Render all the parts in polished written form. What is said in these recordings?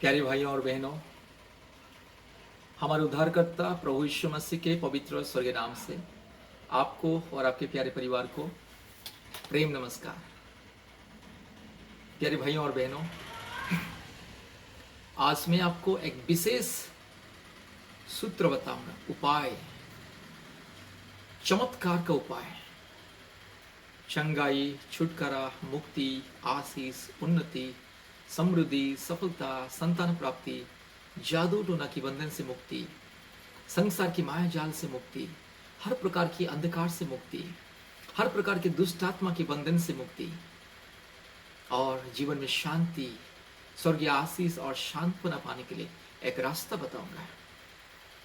प्यारे भाइयों और बहनों, हमारे उद्धारकर्ता प्रभु यीशु मसीह के पवित्र स्वर्गीय नाम से आपको और आपके प्यारे परिवार को प्रेम नमस्कार। प्यारे भाइयों और बहनों, आज मैं आपको एक विशेष सूत्र बताऊंगा, उपाय, चमत्कार का उपाय। चंगाई, छुटकारा, मुक्ति, आशीष, उन्नति, समृद्धि, सफलता, संतान प्राप्ति, जादू टोना की बंधन से मुक्ति, संसार की माया जाल से मुक्ति, हर प्रकार की अंधकार से मुक्ति, हर प्रकार के दुष्ट आत्मा के बंधन से मुक्ति और जीवन में शांति, स्वर्गीय आशीष और शांतपना पाने के लिए एक रास्ता बताऊंगा।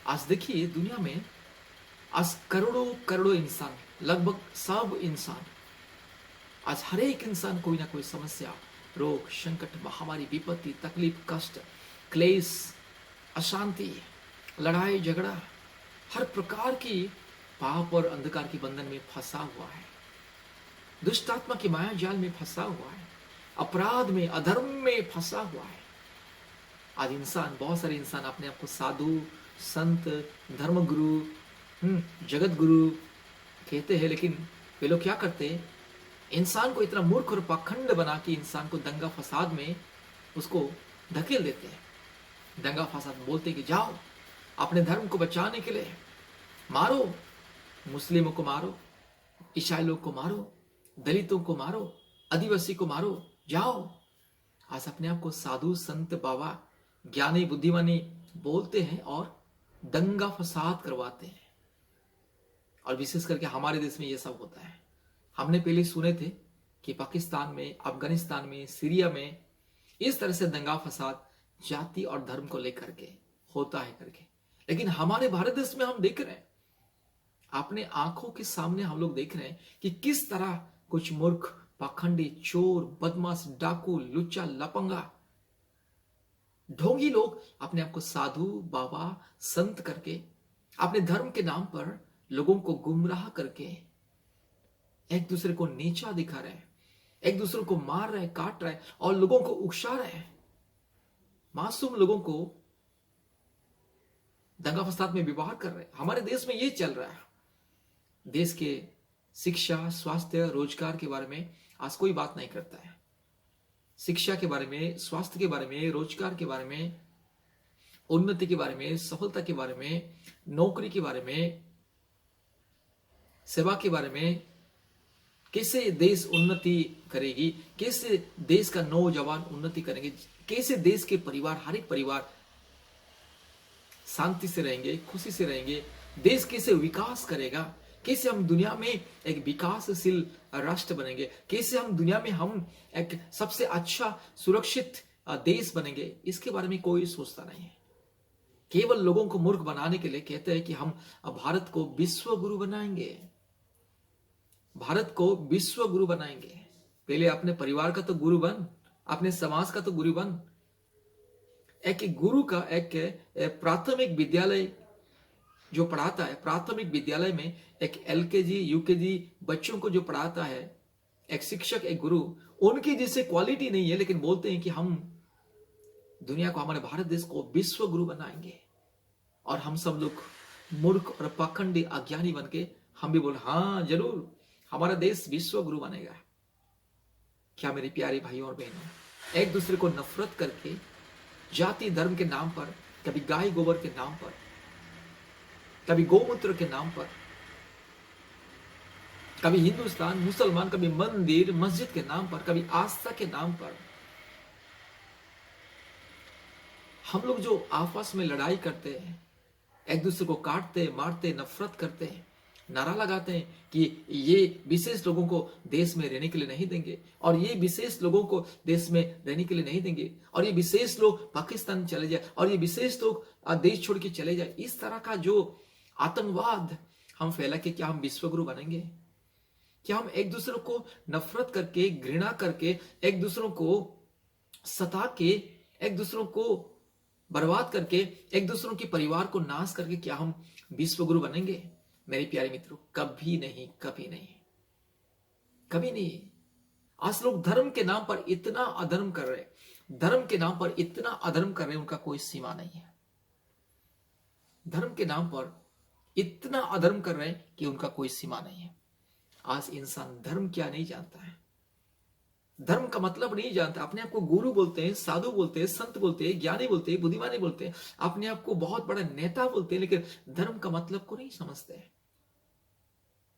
आज देखिए, दुनिया में आज करोड़ों करोड़ों इंसान, लगभग सब इंसान, आज हर एक इंसान कोई ना कोई समस्या, रोग, संकट, महामारी, विपत्ति, तकलीफ, कष्ट, क्लेश, अशांति, लड़ाई झगड़ा, हर प्रकार की पाप और अंधकार के बंधन में फंसा हुआ है, दुष्ट आत्मा की माया जाल में फंसा हुआ है, अपराध में, अधर्म में फंसा हुआ है। आज इंसान, बहुत सारे इंसान अपने आप को साधु, संत, धर्मगुरु, जगत गुरु कहते हैं, लेकिन वे लोग क्या करते हैं? इंसान को इतना मूर्ख और पाखंड बना के इंसान को दंगा फसाद में उसको धकेल देते हैं। दंगा फसाद बोलते कि जाओ अपने धर्म को बचाने के लिए मारो, मुस्लिमों को मारो, ईसाई लोग को मारो, दलितों को मारो, आदिवासी को मारो, जाओ। आज अपने आप को साधु, संत, बाबा, ज्ञानी, बुद्धिमानी बोलते हैं और दंगा फसाद करवाते हैं। और विशेष करके हमारे देश में ये सब होता है। हमने पहले सुने थे कि पाकिस्तान में, अफगानिस्तान में, सीरिया में इस तरह से दंगा फसाद जाति और धर्म को लेकर के होता है करके, लेकिन हमारे भारत देश में हम देख रहे हैं, अपने आंखों के सामने हम लोग देख रहे हैं कि किस तरह कुछ मूर्ख, पाखंडी, चोर, बदमाश, डाकू, लुच्चा, लपंगा, ढोंगी लोग अपने आप को साधु, बाबा, संत करके अपने धर्म के नाम पर लोगों को गुमराह करके एक दूसरे को नीचा दिखा रहे हैं, एक दूसरे को मार रहे, काट रहे और लोगों को उकसा रहे हैं। मासूम लोगों को दंगा फसाद में व्यवहार कर रहे हैं। हमारे देश में ये चल रहा है। देश के शिक्षा, स्वास्थ्य, रोजगार के बारे में आज कोई बात नहीं करता है। शिक्षा के बारे में, स्वास्थ्य के बारे में, रोजगार के बारे में, उन्नति के बारे में, सफलता के बारे में, नौकरी के बारे में, सेवा के बारे में, कैसे देश उन्नति करेगी, कैसे देश का नौजवान उन्नति करेंगे, कैसे देश के परिवार, हर एक परिवार शांति से रहेंगे, खुशी से रहेंगे, देश कैसे विकास करेगा, कैसे हम दुनिया में एक विकासशील राष्ट्र बनेंगे, कैसे हम दुनिया में हम एक सबसे अच्छा सुरक्षित देश बनेंगे, इसके बारे में कोई सोचता नहीं है। केवल लोगों को मूर्ख बनाने के लिए कहते हैं कि हम भारत को विश्व गुरु बनाएंगे, भारत को विश्व गुरु बनाएंगे। पहले अपने परिवार का तो गुरु बन, अपने समाज का तो गुरु बन। एक गुरु का एक प्राथमिक विद्यालय जो पढ़ाता है, प्राथमिक विद्यालय में एक एलकेजी, यूकेजी बच्चों को जो पढ़ाता है, एक शिक्षक, एक गुरु, उनकी जैसे क्वालिटी नहीं है, लेकिन बोलते हैं कि हम दुनिया को, हमारे भारत देश को विश्व गुरु बनाएंगे। और हम सब लोग मूर्ख और पाखंडी, अज्ञानी बन के हम भी बोल, हाँ जरूर हमारा देश विश्व गुरु बनेगा। क्या मेरे प्यारे भाइयों और बहनों, एक दूसरे को नफरत करके, जाति धर्म के नाम पर, कभी गाय गोबर के नाम पर, कभी गौमूत्र के नाम पर, कभी हिंदुस्तान, मुसलमान, कभी मंदिर मस्जिद के नाम पर, कभी आस्था के नाम पर हम लोग जो आपस में लड़ाई करते हैं, एक दूसरे को काटते, मारते, नफरत करते हैं, नारा लगाते हैं कि ये विशेष लोगों को देश में रहने के लिए नहीं देंगे, और ये विशेष लोगों को देश में रहने के लिए नहीं देंगे, और ये विशेष लोग पाकिस्तान चले जाए, और ये विशेष लोग देश छोड़ के चले जाए। इस तरह का जो आतंकवाद हम फैला के क्या हम विश्वगुरु बनेंगे? क्या हम एक दूसरे को नफरत करके, घृणा करके, एक दूसरों को सता के, एक दूसरों को बर्बाद करके, एक दूसरों के परिवार को नाश करके क्या हम विश्वगुरु बनेंगे? मेरे प्यारे मित्रों, कभी नहीं, कभी नहीं, कभी नहीं। आज लोग धर्म के नाम पर इतना अधर्म कर रहे हैं, धर्म के नाम पर इतना अधर्म कर रहे हैं, उनका कोई सीमा नहीं है। धर्म के नाम पर इतना अधर्म कर रहे हैं कि उनका कोई सीमा नहीं है। आज इंसान धर्म क्या नहीं जानता है, धर्म का मतलब नहीं जानता। अपने आप को गुरु बोलते हैं, साधु बोलते हैं, संत बोलते हैं, ज्ञानी बोलते हैं, बुद्धिमानी बोलते हैं, अपने आप को बहुत बड़ा नेता बोलते हैं, लेकिन धर्म का मतलब को नहीं समझते।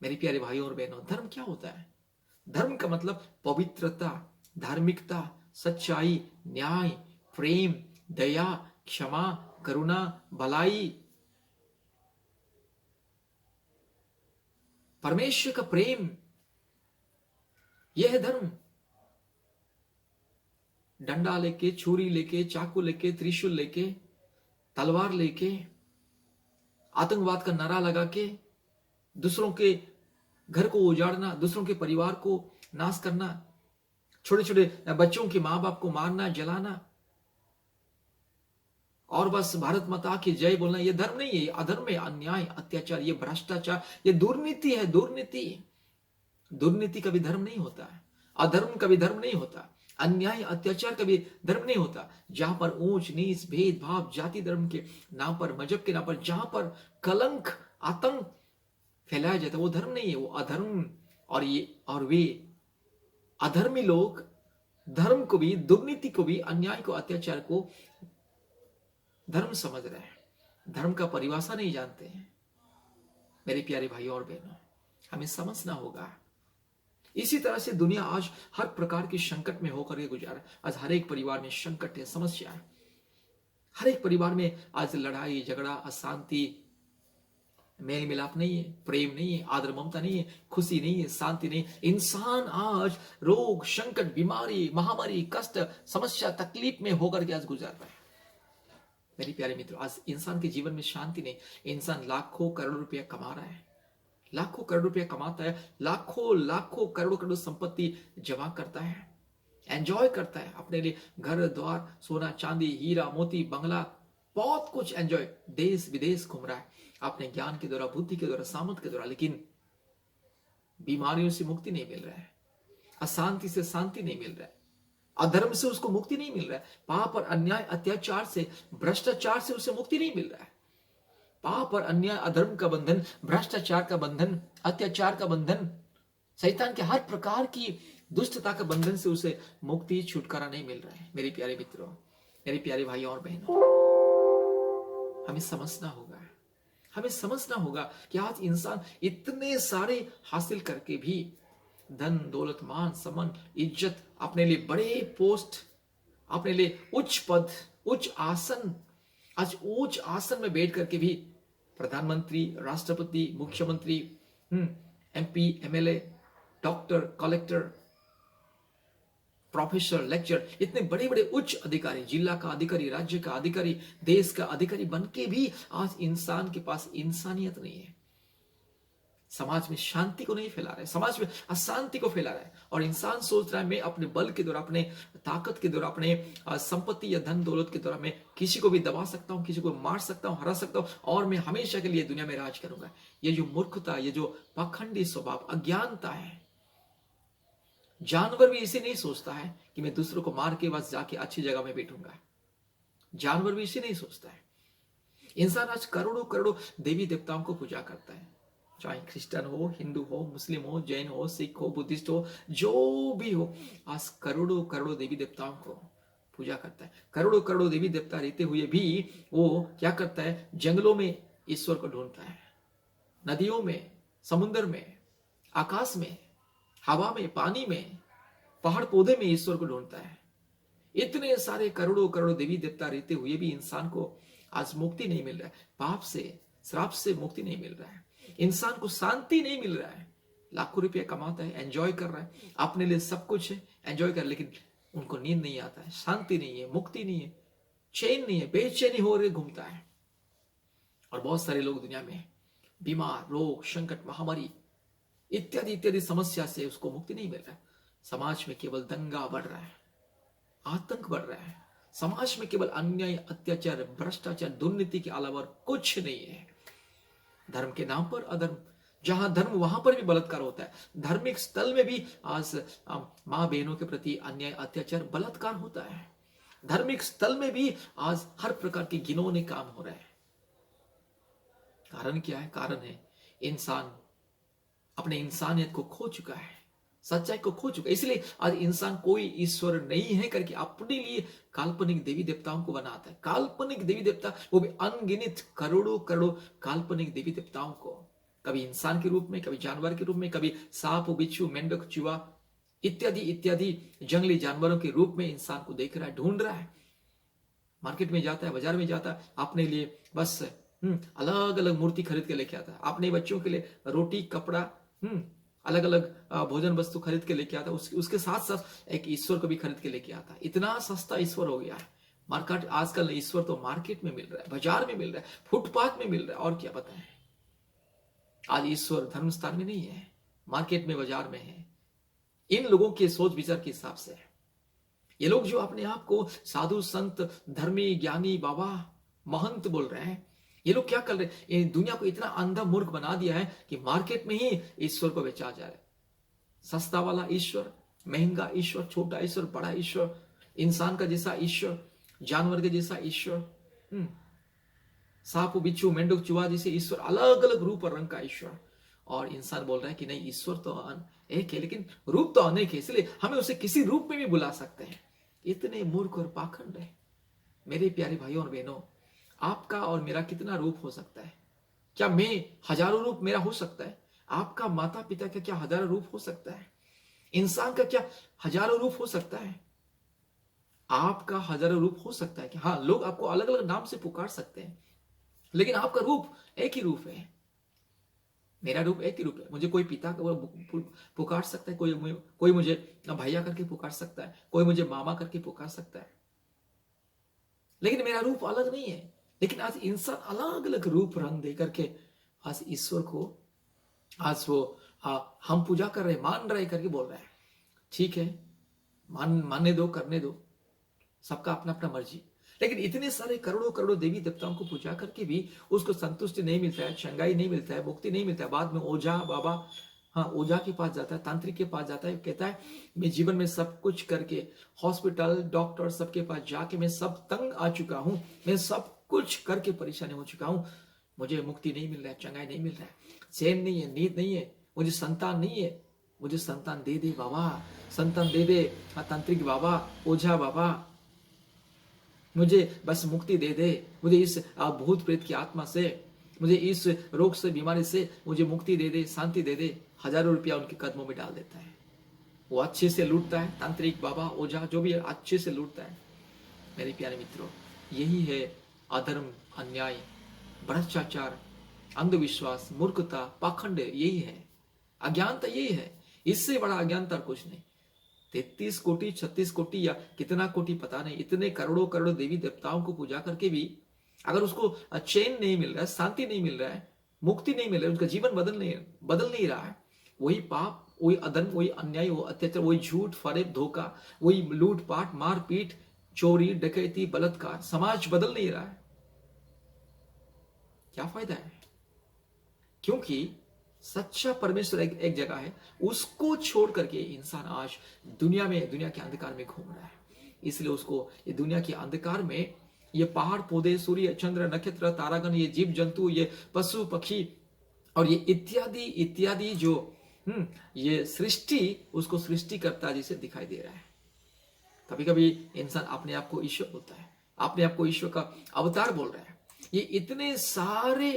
मेरे प्यारे भाइयों और बहनों, धर्म क्या होता है? धर्म का मतलब पवित्रता, धार्मिकता, सच्चाई, न्याय, प्रेम, दया, क्षमा, करुणा, भलाई, परमेश्वर का प्रेम, यह है धर्म। डंडा लेके, छुरी लेके, चाकू लेके, त्रिशूल लेके, तलवार लेके, आतंकवाद का नारा लगा के दूसरों के घर को उजाड़ना, दूसरों के परिवार को नाश करना, छोटे छोटे बच्चों के मां बाप को मारना, जलाना, और बस भारत माता की जय बोलना, यह धर्म नहीं है, ये अधर्म है, अन्याय, अत्याचार, ये भ्रष्टाचार, ये दुर्नीति है। दुर्नीति, दुर्नीति कभी धर्म नहीं होता है, अधर्म कभी धर्म नहीं होता, अन्याय अत्याचार कभी धर्म नहीं होता। जहां पर ऊंच नीच, भेदभाव, जाति धर्म के नाम पर, मजहब के नाम पर जहां पर कलंक, आतंक फैलाया जाता है, वो धर्म नहीं है, वो अधर्म। और वे अधर्मी लोग धर्म को भी, दुर्नीति को भी, अन्याय को, अत्याचार को धर्म समझ रहे हैं, धर्म का परिभाषा नहीं जानते हैं। मेरे प्यारे भाइयों और बहनों, हमें समझना होगा। इसी तरह से दुनिया आज हर प्रकार के संकट में होकर के गुजारा। आज हर एक परिवार में संकट है, समस्या है। हर एक परिवार में आज लड़ाई झगड़ा, अशांति, मेल मिलाप नहीं है, प्रेम नहीं है, आदर ममता नहीं है, खुशी नहीं है, शांति नहीं। इंसान आज रोग, संकट, बीमारी, महामारी, कष्ट, समस्या, तकलीफ में होकर के आज गुजार रहा है। मेरे प्यारे मित्रों, आज इंसान के जीवन में शांति नहीं। इंसान लाखों करोड़ रुपया कमा रहा है, लाखों करोड़ रुपया कमाता है, लाखों लाखों करोड़ करोड़ संपत्ति जमा करता है, एंजॉय करता है, अपने लिए घर द्वार, सोना चांदी, हीरा मोती, बंगला, बहुत कुछ एंजॉय, देश विदेश घूम रहा है अपने ज्ञान के द्वारा, बुद्धि के द्वारा, सामर्थ्य के द्वारा, लेकिन बीमारियों से मुक्ति नहीं मिल रहा है, अशांति से शांति नहीं मिल रहा है, अधर्म से उसको मुक्ति नहीं मिल रहा है, पाप और अन्याय, अत्याचार से, भ्रष्टाचार से उसे मुक्ति नहीं मिल रहा है। पाप और अन्याय, अधर्म का बंधन, भ्रष्टाचार का बंधन, अत्याचार का बंधन, शैतान के हर प्रकार की दुष्टता का बंधन से उसे मुक्ति, छुटकारा नहीं मिल रहा है। मेरे प्यारे मित्रों, मेरे प्यारे भाइयों और बहनों, हमें समझना होगा, हमें समझना होगा कि आज इंसान इतने सारे हासिल करके भी धन दौलत, मान सम्मान, इज्जत, अपने लिए बड़े पोस्ट, अपने लिए उच्च पद, उच्च आसन, आज उच्च आसन में बैठ करके भी प्रधानमंत्री, राष्ट्रपति, मुख्यमंत्री, MP, MLA, doctor, collector, professor, lecture, इतने बड़े बड़े उच्च अधिकारी, जिला का अधिकारी, राज्य का अधिकारी, देश का अधिकारी बन के भी आज इंसान के पास इंसानियत नहीं है। समाज में शांति को नहीं फैला रहा है, समाज में अशांति को फैला रहा है, और इंसान सोच रहा है मैं अपने बल के द्वारा, अपने ताकत के द्वारा, अपने संपत्ति या धन दौलत के द्वारा मैं किसी को भी दबा सकता हूं, किसी को मार सकता हूं, हरा सकता हूं, और मैं हमेशा के लिए दुनिया में राज करूंगा। ये जो मूर्खता, ये जो पाखंडी स्वभाव, अज्ञानता है। जानवर भी इसे नहीं सोचता है कि मैं दूसरों को मार के बस जाके अच्छी जगह में बैठूंगा। जानवर भी इसे नहीं सोचता है। इंसान आज करोड़ों करोड़ों देवी देवताओं को पूजा करता है, चाहे क्रिश्चियन हो, हिंदू हो, मुस्लिम हो, जैन हो, सिख हो, बुद्धिस्ट हो, जो भी हो, आज करोड़ों करोड़ों देवी देवताओं को पूजा करता है। करोड़ों करोड़ों देवी देवता रहते हुए भी वो क्या करता है? जंगलों में ईश्वर को ढूंढता है, नदियों में, समुद्र में, आकाश में, हवा में, पानी में, पहाड़ पौधे में ईश्वर को ढूंढता है। इतने सारे करोड़ों करोड़ों देवी देवता रहते हुए भी इंसान को आज मुक्ति नहीं मिल रहा है, पाप से, श्राप से मुक्ति नहीं मिल रहा है, इंसान को शांति नहीं मिल रहा है। लाखों रुपया कमाता है, एंजॉय कर रहा है, अपने लिए सब कुछ है, एंजॉय कर, लेकिन उनको नींद नहीं आता है, शांति नहीं है, मुक्ति नहीं है, चैन नहीं है, बेचैनी हो रही घूमता है। और बहुत सारे लोग दुनिया में बीमार, रोग, संकट, महामारी इत्यादि इत्यादि समस्या से उसको मुक्ति नहीं मिल रहा है। समाज में केवल दंगा बढ़ रहा है, आतंक बढ़ रहा है, समाज में केवल अन्याय, अत्याचार, भ्रष्टाचार, दुर्नीति के अलावा कुछ नहीं है। धर्म के नाम पर अधर्म, जहां धर्म वहां पर भी बलात्कार होता है। धार्मिक स्थल में भी आज मां बहनों के प्रति अन्याय, अत्याचार, बलात्कार होता है। धार्मिक स्थल में भी आज हर प्रकार के घिनौने काम हो रहे हैं। कारण क्या है? कारण है इंसान अपने इंसानियत को खो चुका है, सच्चाई को खो चुका है। इसलिए आज इंसान कोई ईश्वर नहीं है करके अपने लिए काल्पनिक देवी देवताओं को बनाता है। काल्पनिक देवी देवता, वो भी अनगिनत करोड़ों करोड़ों काल्पनिक देवी देवताओं को, कभी इंसान के रूप में, कभी जानवर के रूप में, कभी सांप, बिच्छू, मेंढक, चूहा इत्यादि इत्यादि जंगली जानवरों के रूप में इंसान को देख रहा है, ढूंढ रहा है। मार्केट में जाता है, बाजार में जाता है, अपने लिए बस अलग अलग मूर्ति खरीद के लेके आता है। अपने बच्चों के लिए रोटी, कपड़ा, अलग अलग भोजन वस्तु खरीद के लेके आता है। उसके साथ साथ एक ईश्वर को भी खरीद के लेके आता है। इतना सस्ता ईश्वर हो गया है। मार्केट आजकल ईश्वर तो मार्केट में मिल रहा है, बाजार में मिल रहा है, फुटपाथ में मिल रहा है। और क्या बताएं, आज ईश्वर धर्म स्थान में नहीं है, मार्केट में, बाजार में है। इन लोगों के सोच विचार के हिसाब से ये लोग जो अपने आप को साधु, संत, धर्मी, ज्ञानी, बाबा, महंत बोल रहे हैं, ये लोग क्या कर रहे हैं? ये दुनिया को इतना अंधा मूर्ख बना दिया है कि मार्केट में ही ईश्वर को बेचा जा रहा है। सस्ता वाला ईश्वर, महंगा ईश्वर, छोटा ईश्वर, बड़ा ईश्वर, इंसान का जैसा ईश्वर, जानवर के जैसा ईश्वर, सांप, बिच्छू, मेंढक, चूहा जैसे ईश्वर, अलग अलग रूप और रंग का ईश्वर। और इंसान बोल रहा है कि नहीं, ईश्वर तो एक है लेकिन रूप तो अनेक है, इसलिए हमें उसे किसी रूप में भी बुला सकते हैं। इतने मूर्ख और पाखंड है। मेरे प्यारे भाइयों और बहनों, आपका और मेरा कितना रूप हो सकता है? क्या मैं हजारों रूप मेरा हो सकता है? आपका, माता पिता का क्या हजारों रूप हो सकता है? इंसान का क्या हजारों रूप हो सकता है? आपका हजारों रूप हो सकता है कि हाँ, लोग आपको अलग अलग नाम से पुकार सकते हैं, लेकिन आपका रूप एक ही रूप है। मेरा रूप एक ही रूप है। मुझे कोई पिता पुकार सकता है, कोई मुझे भैया करके पुकार सकता है, कोई मुझे मामा करके पुकार सकता है, लेकिन मेरा रूप अलग नहीं है। लेकिन आज इंसान अलग अलग रूप रंग दे करके आज ईश्वर को आज वो हम पूजा कर रहे, मान रहे करके बोल रहे हैं। ठीक है, मानने दो, करने दो, सबका अपना अपना मर्जी। लेकिन इतने सारे करोड़ों करोड़ों देवी देवताओं को पूजा करके भी उसको संतुष्टि नहीं मिलता है, चंगाई नहीं मिलता है, मुक्ति नहीं मिलता है। बाद में ओझा बाबा, ओझा के पास जाता है, तांत्रिक के पास जाता है, कहता है मैं जीवन में सब कुछ करके, हॉस्पिटल, डॉक्टर, सबके पास जाके मैं सब तंग आ चुका हूं, मैं सब कुछ करके परेशानी हो चुका हूं, मुझे मुक्ति नहीं मिल रहा है, चंगाई नहीं मिल रहा है, चैन नहीं है, नींद नहीं है, मुझे संतान नहीं है, मुझे संतान दे दे बाबा, संतान दे दे तांत्रिक बाबा, ओझा बाबा, मुझे बस मुक्ति दे दे, मुझे इस भूत प्रेत की आत्मा से, मुझे इस रोग से, बीमारी से मुझे मुक्ति दे दे, शांति दे दे। हजारों रुपया उनके कदमों में डाल देता है। वो अच्छे से लूटता है, तांत्रिक बाबा, ओझा जो भी है, अच्छे से लूटता है। मेरे प्यारे मित्रों, यही है अधर्म, अन्याय, भ्रष्टाचार, अंधविश्वास, मूर्खता, पाखंड, यही है अज्ञानता, यही है। इससे बड़ा अज्ञानता कुछ नहीं। 33 कोटि, 36 कोटि या कितना कोटि पता नहीं, इतने करोड़ों करोड़ों देवी देवताओं को पूजा करके भी अगर उसको चैन नहीं मिल रहा है, शांति नहीं मिल रहा है, मुक्ति नहीं मिल रहा है, उसका जीवन बदल नहीं रहा है, वही पाप, वही अधर्म, वही अन्याय, वो अत्याचार, वही झूठ, फरेब, धोखा, वही लूटपाट, मारपीट, चोरी, डकैती, बलात्कार, समाज बदल नहीं रहा है, क्या फायदा है? क्योंकि सच्चा परमेश्वर एक जगह है, उसको छोड़ करके इंसान आज दुनिया के अंधकार में घूम रहा है। इसलिए उसको ये दुनिया के अंधकार में ये पहाड़, पौधे, सूर्य, चंद्र, नक्षत्र, तारागण, ये जीव जंतु, ये पशु पक्षी और ये इत्यादि इत्यादि जो ये सृष्टि, उसको सृष्टिकर्ता जैसे दिखाई दे रहा है। कभी कभी इंसान अपने आप को ईश्वर बोलता है, अपने आप को ईश्वर का अवतार बोल रहा है। ये इतने सारे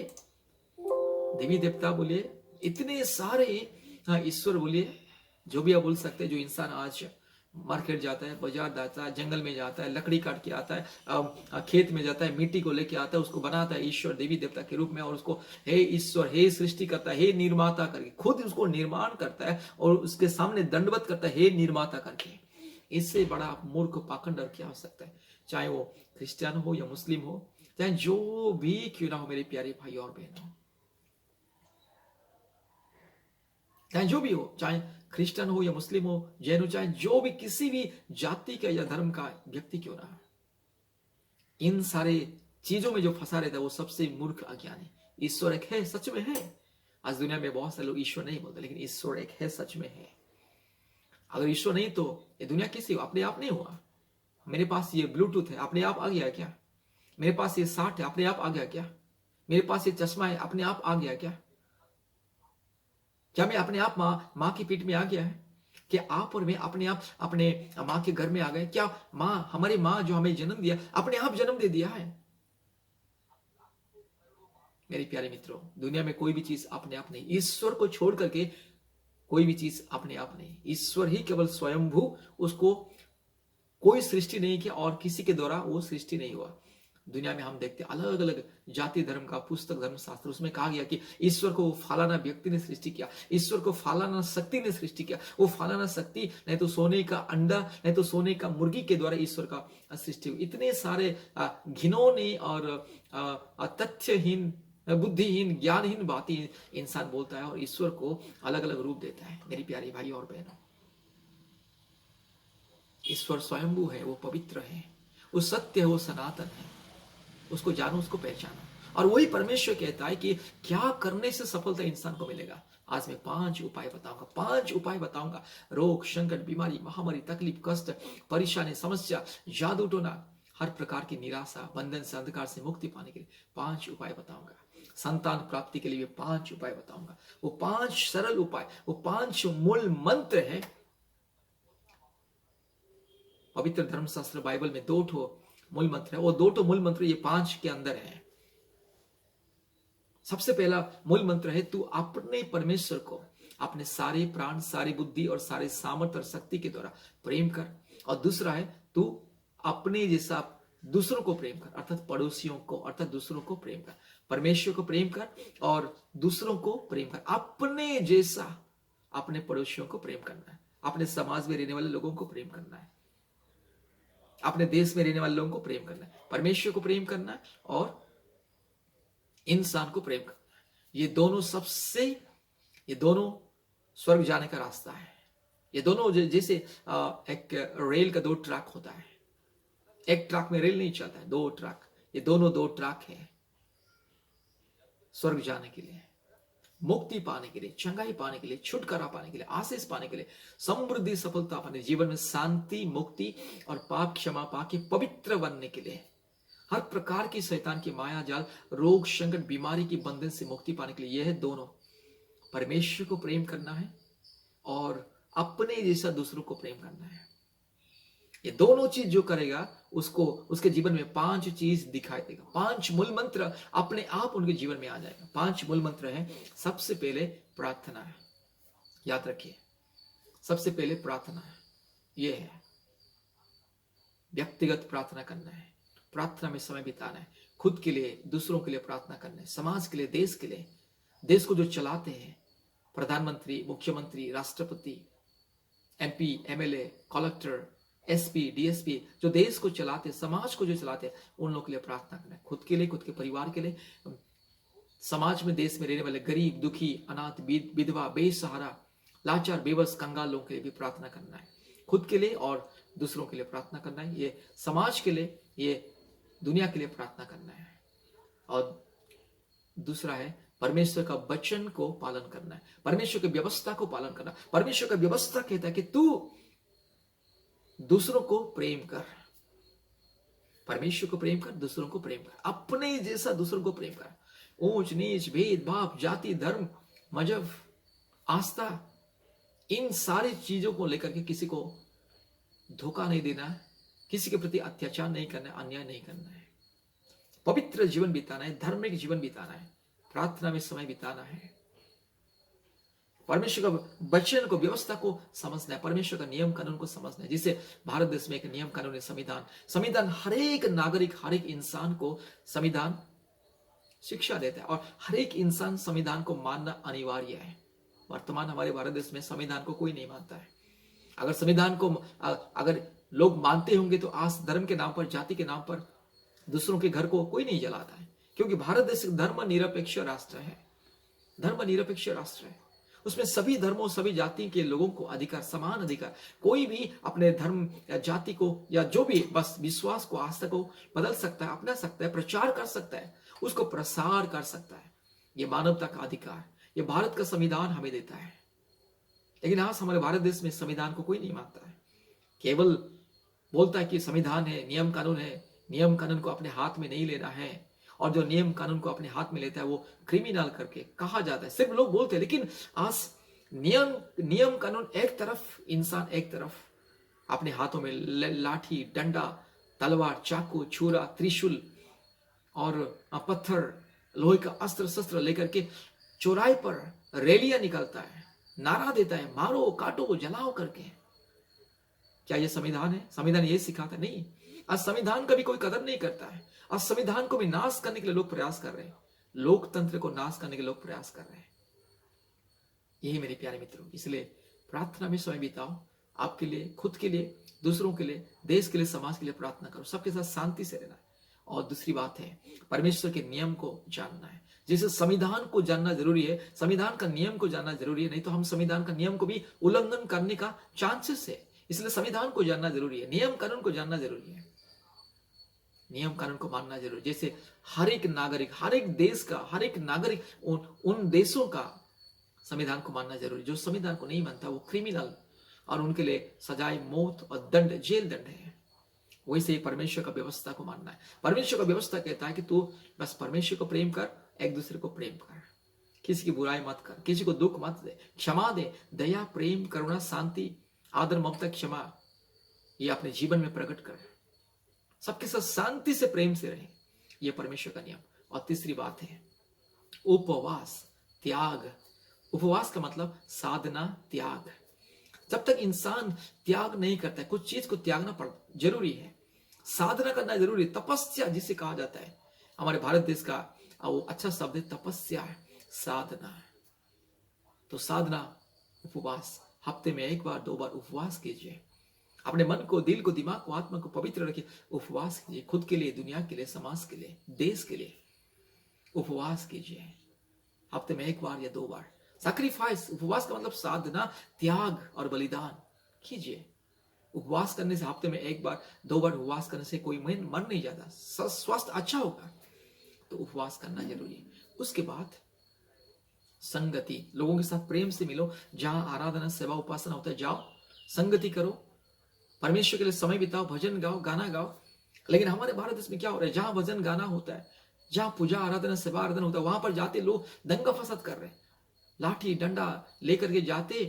देवी देवता बोलिए, इतने सारे ईश्वर बोलिए, जो भी आप बोल सकते हैं, जो इंसान आज मार्केट जाता है, बाजार जाता है, जंगल में जाता है, लकड़ी काट के आता है, खेत में जाता है, मिट्टी को लेके आता है, उसको बनाता है ईश्वर, देवी देवता के रूप में, और उसको हे ईश्वर, हे सृष्टि करता है, हे निर्माता करके खुद उसको निर्माण करता है और उसके सामने दंडवत करता है, हे निर्माता करके। इससे बड़ा मूर्ख पाखंड और क्या हो सकता है? चाहे वो क्रिश्चियन हो या मुस्लिम हो, चाहे जो भी क्यों ना हो मेरे प्यारे भाई और बहनों, चाहे जो भी हो, चाहे क्रिश्चियन हो या मुस्लिम हो, जैन हो, चाहे जो भी किसी भी जाति का या धर्म का व्यक्ति क्यों ना, इन सारे चीजों में जो फंसा रहता है वो सबसे मूर्ख अज्ञान है। ईश्वर एक है, सच में है। आज दुनिया में बहुत सारे लोग ईश्वर नहीं बोलते, लेकिन ईश्वर एक है, सच में है। अगर ईश्वर नहीं तो ये दुनिया कैसी हो? अपने आप नहीं हुआ। मेरे पास ये ब्लूटूथ है, अपने आप आ गया क्या? मेरे पास ये साठ है, अपने आप आ गया क्या? मेरे पास ये चश्मा है, अपने आप आ गया क्या? क्या मैं अपने आप माँ की पीठ में आ गया है? क्या आप और मैं अपने आप अपने माँ के घर में आ गए? क्या माँ, हमारी माँ जो हमें जन्म दिया, अपने आप जन्म दे दिया है? मेरे प्यारे मित्रों, दुनिया में कोई भी चीज अपने आप नहीं, ईश्वर को छोड़ करके कोई भी चीज अपने आप नहीं। ईश्वर ही केवल स्वयंभू, उसको कोई सृष्टि नहीं किया और किसी के द्वारा वो सृष्टि नहीं हुआ। दुनिया में हम देखते अलग अलग जाति धर्म का पुस्तक, धर्म शास्त्र, उसमें कहा गया कि ईश्वर को फलाना व्यक्ति ने सृष्टि किया, ईश्वर को फलाना शक्ति ने सृष्टि किया। वो फलाना शक्ति नहीं तो सोने का अंडा, नहीं तो सोने का मुर्गी के द्वारा ईश्वर का सृष्टि हुई। इतने सारे घिनौने और तथ्यहीन, बुद्धिहीन, ज्ञानहीन बातें इंसान बोलता है और ईश्वर को अलग अलग रूप देता है। मेरी प्यारी भाई और बहनों, ईश्वर स्वयंभू है, वो पवित्र है, वो सत्य है, वो सनातन है। उसको जानो, उसको पहचानो। और वही परमेश्वर कहता है कि क्या करने से सफलता इंसान को मिलेगा। आज मैं 5 उपाय बताऊंगा, 5 उपाय बताऊंगा। रोग, संकट, बीमारी, महामारी, तकलीफ, कष्ट, परेशानी, समस्या, जादू टोना, हर प्रकार की निराशा, बंधन से, अंधकार से मुक्ति पाने के लिए 5 उपाय बताऊंगा। संतान प्राप्ति के लिए 5 उपाय बताऊंगा। वो 5 सरल उपाय, वो 5 मूल मंत्र है। पवित्र धर्मशास्त्र बाइबल में 2 मूल मंत्र है, वो 2 मूल मंत्र ये 5 के अंदर है। सबसे पहला मूल मंत्र है, तू अपने परमेश्वर को अपने सारे प्राण, सारी बुद्धि और सारे सामर्थ्य और शक्ति के द्वारा प्रेम कर। और दूसरा है, तू अपने जैसा दूसरों को प्रेम कर, अर्थात पड़ोसियों को, अर्थात दूसरों को प्रेम कर। परमेश्वर को प्रेम कर और दूसरों को प्रेम कर। अपने जैसा अपने पड़ोसियों को प्रेम करना है, अपने समाज में रहने वाले लोगों को प्रेम करना है, अपने देश में रहने वाले लोगों को प्रेम करना है, परमेश्वर को प्रेम करना है और इंसान को प्रेम करना है। ये दोनों स्वर्ग जाने का रास्ता है। ये दोनों जैसे एक रेल का 2 ट्रैक होता है, एक ट्रैक में रेल नहीं चलता है, 2 ट्रैक, ये दोनों 2 ट्रैक है स्वर्ग जाने के लिए, मुक्ति पाने के लिए, चंगाई पाने के लिए, छुटकारा पाने के लिए, आशीष पाने के लिए, समृद्धि, सफलता पाने, जीवन में शांति, मुक्ति और पाप क्षमा पाके पवित्र बनने के लिए, हर प्रकार की शैतान की माया जाल, रोग, संकट, बीमारी की बंधन से मुक्ति पाने के लिए। यह है दोनों, परमेश्वर को प्रेम करना है और अपने जैसा दूसरों को प्रेम करना है। ये दोनों चीज जो करेगा उसको उसके जीवन में 5 चीज दिखाई देगा। 5 मूल मंत्र अपने आप उनके जीवन में आ जाएगा। 5 मूल मंत्र है। सबसे पहले प्रार्थना है, याद रखिए, सबसे पहले प्रार्थना है। ये है व्यक्तिगत प्रार्थना करना है, प्रार्थना में समय बिताना है, खुद के लिए, दूसरों के लिए प्रार्थना करना है, समाज के लिए, देश के लिए, देश को जो चलाते हैं, प्रधानमंत्री, मुख्यमंत्री, राष्ट्रपति, MP, MLA, collector, SP, DSP, जो देश को चलाते, समाज को जो चलाते, उन लोगों के लिए प्रार्थना करना है। खुद के लिए, खुद के परिवार के लिए, समाज में, देश में रहने वाले गरीब, दुखी, अनाथ, विधवा, बेसहारा, लाचार, बेबस, कंगाल लोगों के लिए भी प्रार्थना करना है। खुद के लिए और दूसरों के लिए प्रार्थना करना है। ये समाज के लिए, ये दुनिया के लिए प्रार्थना करना है। और दूसरा है परमेश्वर का वचन को पालन करना है, परमेश्वर की व्यवस्था को पालन करना। परमेश्वर का व्यवस्था कहता है कि तू दूसरों को प्रेम कर, परमेश्वर को प्रेम कर, दूसरों को प्रेम कर, अपने जैसा दूसरों को प्रेम कर। ऊंच नीच, भेदभाव, जाति, धर्म, मजहब, आस्था, इन सारी चीजों को लेकर के किसी को धोखा नहीं देना है, किसी के प्रति अत्याचार नहीं करना है, अन्याय नहीं करना है, पवित्र जीवन बिताना है, धार्मिक जीवन बिताना है, प्रार्थना में समय बिताना है, परमेश्वर का वचन को, व्यवस्था को समझना है, परमेश्वर का नियम कानून को समझना है। जिसे भारत देश में एक नियम कानून है, संविधान हर एक नागरिक, हर एक इंसान को संविधान शिक्षा देता है और हर एक इंसान संविधान को मानना अनिवार्य है। वर्तमान हमारे भारत देश में संविधान को कोई नहीं मानता है। अगर संविधान को अगर लोग मानते होंगे तो आज धर्म के नाम पर, जाति के नाम पर दूसरों के घर को कोई नहीं जलाता है, क्योंकि भारत देश धर्मनिरपेक्ष राष्ट्र है। धर्मनिरपेक्ष राष्ट्र है, उसमें सभी धर्मों, सभी जाति के लोगों को अधिकार, समान अधिकार। कोई भी अपने धर्म या जाति को या जो भी बस विश्वास को, आस्था को बदल सकता है, अपना सकता है, प्रचार कर सकता है, उसको प्रसार कर सकता है। ये मानवता का अधिकार, ये भारत का संविधान हमें देता है। लेकिन आज हमारे भारत देश में संविधान को कोई नहीं मानता है। केवल बोलता है कि संविधान है, नियम कानून है, नियम कानून को अपने हाथ में नहीं लेना है, और जो नियम कानून को अपने हाथ में लेता है वो क्रिमिनल करके कहा जाता है। सिर्फ लोग बोलते हैं, लेकिन आज नियम नियम कानून एक तरफ, इंसान एक तरफ अपने हाथों में लाठी, डंडा, तलवार, चाकू, छुरा, त्रिशूल और पत्थर, लोहे का अस्त्र शस्त्र लेकर के चौराहे पर रैलियां निकालता है, नारा देता है, मारो, काटो, जलाओ करके। क्या यह संविधान है? संविधान यही सिखाता? नहीं। आज संविधान का भी कोई कदर नहीं करता है। आज संविधान को भी नाश करने के लिए लोग प्रयास कर रहे हैं, लोकतंत्र को नाश करने के लिए लोग प्रयास कर रहे हैं। यही मेरे प्यारे मित्रों, इसलिए प्रार्थना में समय बिताओ, आपके लिए, खुद के लिए, दूसरों के लिए, देश के लिए, समाज के लिए प्रार्थना करो, सबके साथ शांति से रहना है। और दूसरी बात है, परमेश्वर के नियम को जानना है। जैसे संविधान को जानना जरूरी है, संविधान का नियम को जानना जरूरी है, नहीं तो हम संविधान का नियम को भी उल्लंघन करने का चांसेस है। इसलिए संविधान को जानना जरूरी है, नियम कानून को जानना जरूरी है, नियम कानून को मानना जरूरी है। जैसे हर एक नागरिक, हर एक देश का, हर एक नागरिक उन देशों का संविधान को मानना जरूरी। जो संविधान को नहीं मानता वो क्रिमिनल, और उनके लिए सजाए मौत और दंड, जेल दंड है। वैसे ही परमेश्वर का व्यवस्था को मानना है। परमेश्वर का व्यवस्था कहता है कि तू बस परमेश्वर को प्रेम कर, एक दूसरे को प्रेम कर, किसी की बुराई मत कर, किसी को दुख मत दे, क्षमा दे, दया, प्रेम, करुणा, शांति, आदर, ममता, क्षमा, ये अपने जीवन में प्रकट कर, सबके साथ शांति से, प्रेम से रहे। ये परमेश्वर का नियम। और तीसरी बात है उपवास, त्याग। उपवास का मतलब साधना, त्याग। जब तक इंसान त्याग नहीं करता है, कुछ चीज को त्यागना जरूरी है, साधना करना जरूरी है। तपस्या जिसे कहा जाता है, हमारे भारत देश का वो अच्छा शब्द है तपस्या, साधना। तो साधना, उपवास, हफ्ते में 1 बार 2 बार उपवास कीजिए। अपने मन को, दिल को, दिमाग को, आत्मा को पवित्र रखिए। उपवास कीजिए, खुद के लिए, दुनिया के लिए, समाज के लिए, देश के लिए उपवास कीजिए। हफ्ते में 1 बार या 2 बार सैक्रिफाइस। उपवास का मतलब साधना, त्याग और बलिदान कीजिए। उपवास करने से, हफ्ते में 1 बार 2 बार उपवास करने से कोई मर नहीं जाता, स्वास्थ्य अच्छा होगा। तो उपवास करना जरूरी है। उसके बाद संगति, लोगों के साथ प्रेम से मिलो। जहां आराधना, सेवा, उपासना होता है, जाओ, संगति करो, परमेश्वर के लिए समय बिताओ, भजन गाओ, गाना गाओ। लेकिन हमारे भारत देश में क्या हो रहा है, जहां भजन गाना होता है, जहां पूजा आराधना, सेवा आराधना होता है, वहां पर जाते लोग दंगा फसाद कर रहे हैं, लाठी डंडा लेकर के जाते,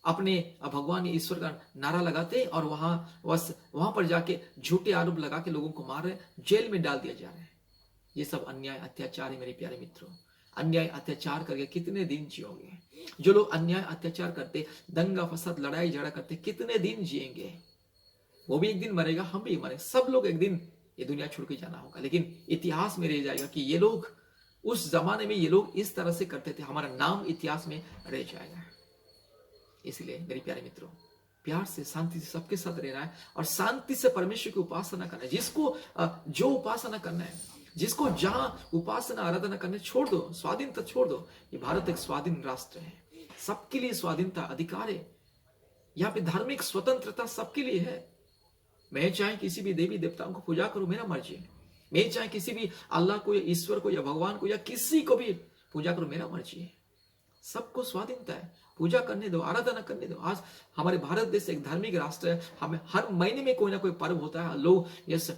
अपने भगवान ईश्वर का नारा लगाते, और वहां पर जाके झूठे आरोप लगा के लोगों को मार रहे, जेल में डाल दिया जा रहा है। ये सब अन्याय, अत्याचार है मेरे प्यारे मित्रों। अन्याय, अत्याचार करके कितने दिन जियोगे? जो लोग अन्याय, अत्याचार करते, दंगा फसाद, लड़ाई झगड़ा करते, कितने दिन जिएंगे? वो भी एक दिन मरेगा, हम भी मरेंगे, सब लोग एक दिन ये दुनिया छोड़ के जाना होगा। लेकिन इतिहास में रह जाएगा कि ये लोग, उस जमाने में ये लोग इस तरह से करते थे, हमारा नाम इतिहास में रह जाएगा। इसलिए मेरे प्यारे मित्रों, प्यार से, शांति से सबके साथ रहना है, और शांति से परमेश्वर की उपासना करना है। जिसको जो उपासना करना है, जिसको जहां उपासना आराधना करने, छोड़ दो, स्वाधीनता छोड़ दो। ये भारत एक स्वाधीन राष्ट्र है, सबके लिए स्वाधीनता, अधिकार है। यहाँ पे धार्मिक स्वतंत्रता सबके लिए है। मैं चाहे किसी भी देवी देवताओं को पूजा करूं, मेरा मर्जी है। मैं चाहे किसी भी अल्लाह को या ईश्वर को या भगवान को या किसी को भी पूजा करूं, मेरा मर्जी है। सबको स्वाधीनता है, पूजा करने दो, आराधना करने दो। आज हमारे भारत देश एक धार्मिक राष्ट्र है। हमें हर महीने में कोई ना कोई पर्व होता है। लोग यस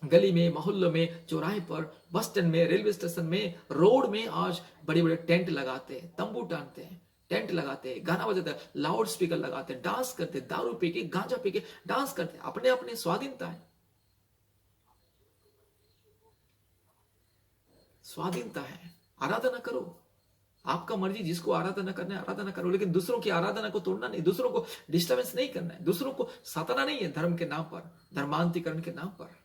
गली में, मोहल्लों में, चौराहे पर, बस स्टैंड में, रेलवे स्टेशन में, रोड में आज बड़े बड़े टेंट लगाते हैं, तंबू टांगते हैं, टेंट लगाते हैं, गाना बजाते हैं, लाउड स्पीकर लगाते हैं, डांस करते हैं, दारू पी के, गांजा पी के डांस करते हैं। अपने अपने स्वाधीनता है, स्वाधीनता है। आराधना करो, आपका मर्जी, जिसको आराधना करना है आराधना करो, लेकिन दूसरों की आराधना को तोड़ना नहीं, दूसरों को डिस्टर्बेंस नहीं करना है, दूसरों को सताना नहीं है धर्म के नाम पर, धर्मांतरीकरण के नाम पर।